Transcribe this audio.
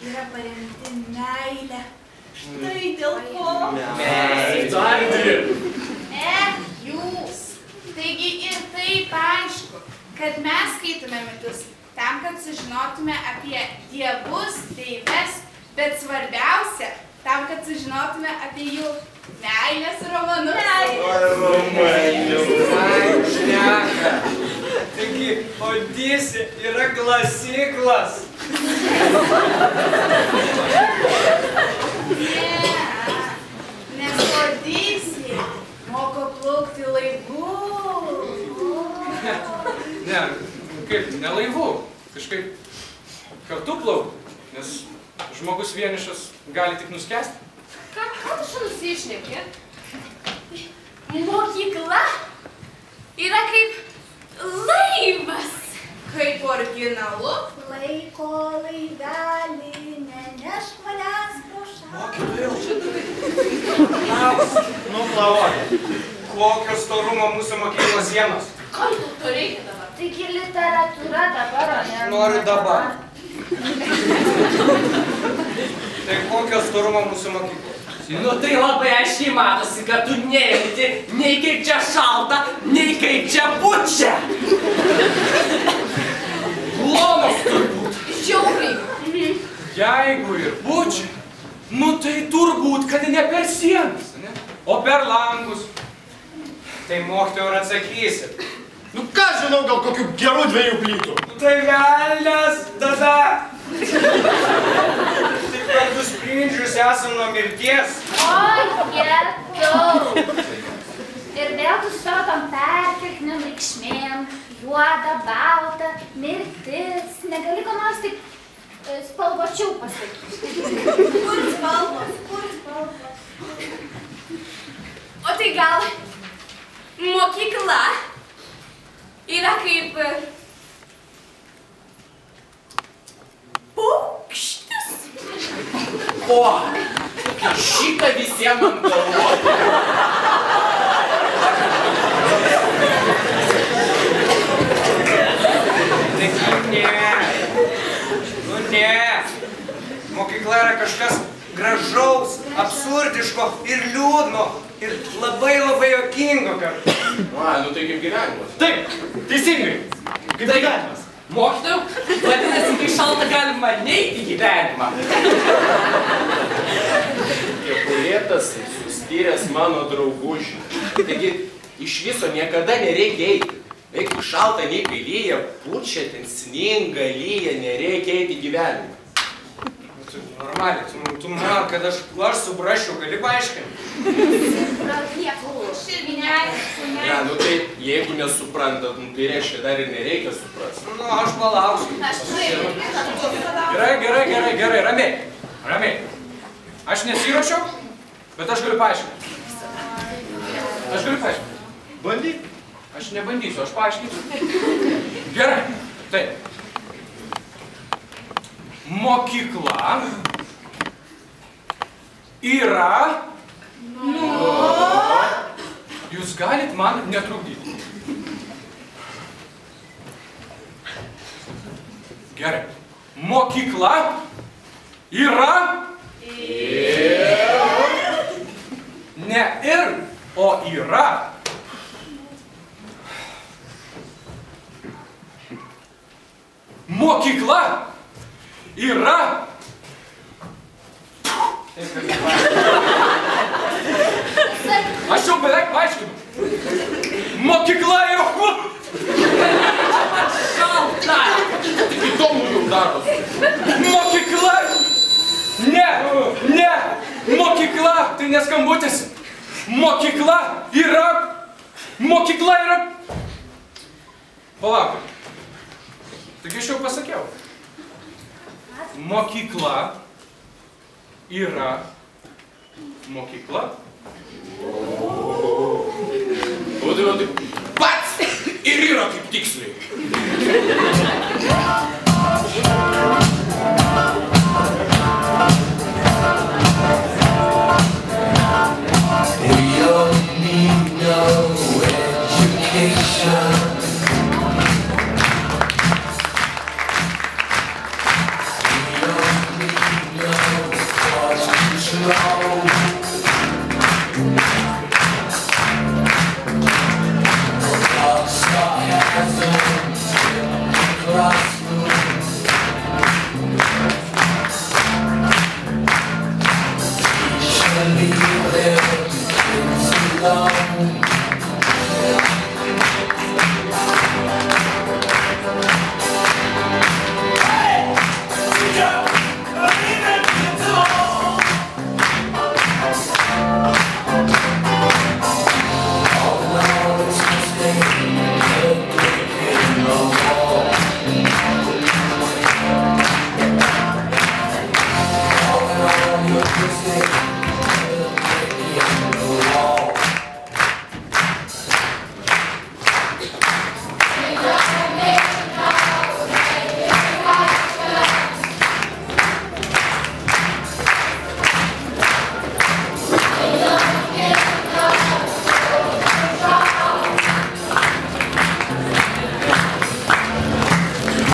yra paremti meilę. Štai dėl ko. Jūs. Taigi ir taip aišku, kad mes skaitome mitus tam, kad sužinotume apie dievus, deives, bet svarbiausia, tam, kad sužinotume apie jų meilės romanus. Šneka. Taigi, Odisė yra klasiklas. Nes Odisė moko plaukti laivu. Ne, kaip, ne laivu. Kažkaip kartu plaukti, nes žmogus vienišas gali tik nuskęsti. Ką tu nusišneki? Mokykla yra kaip laivas. Kaip originalu. Laiko laivelį, nenešk manęs pro šalį. Nuplauk. Kokio storumo mūsų mokyklos sienos? Ką tu reikia dabar? Taigi literatūra dabar, o ne? Noriu dabar. Tai kokio storumo mūsų mokyklos? Nu tai labai aiškiai matosi, kad tu nejauti nei kaip čia šalta, nei kaip čia pučia. Plonas turbūt. Žiauriai. Jeigu ir pučia, nu tai turbūt, kad ne per sienas, ne? O per langus. Tai mokytojau ir atsakysit. Nu ką žinau, gal kokių gerų 2 plytų. Tai velnias, tada. Tik per 2 sprindžius esam nuo mirties. O, jetau. Ir vėl tu savo tam perkeltiniam reikšmėm, juoda, balta, mirtis. Negali ko nors taip spalvočiau pasakyti. Kur spalvos, kur spalvos. O tai gal mokykla yra kaip paukštis? O, šitą visiems man galvoti. Nu ne. Mokykla yra kažkas gražaus, absurdiško ir liūdno. Ir labai juokingo kartu. Nu tai kaip gyvenimas. Taip, teisingai. Kaip gyvenimas. Mokytojau, vadinasi, kai šalta galima neiti į gyvenimą. Kepurėtas sustyręs mano draugužį. Taigi, iš viso niekada nereikia eiti. Eik šalta, nei kai lyja, pučia, ten sninga, lyja, nereikia eiti į gyvenimą. Normaliai, tu man, kad aš suprasčiau, gali paaiškinti? Ne, nu tai, jeigu nesuprantat, nu tai reiškia, dar ir nereikia suprasti. Nu, aš palauksiu. Gerai, ramiai. Aš nesiruošiau, bet aš galiu paaiškinti. Bandyk. Aš nebandysiu, aš paaiškinsiu. Gerai, taip. Mokykla yra... Jūs galit man netrukdyti. Gerai. Mokykla yra... Ne ir, o yra. Mokykla yra... Aš jau beveik paaiškinu. Mokykla yra... Šalta! Tik įdomu jau darosi. Mokykla... Ne! Mokykla, tai neskambutis. Mokykla yra... Palaukit. Taigi aš jau pasakiau. Mokykla yra... Mokykla? O tai pats ir yra kaip tiksliai.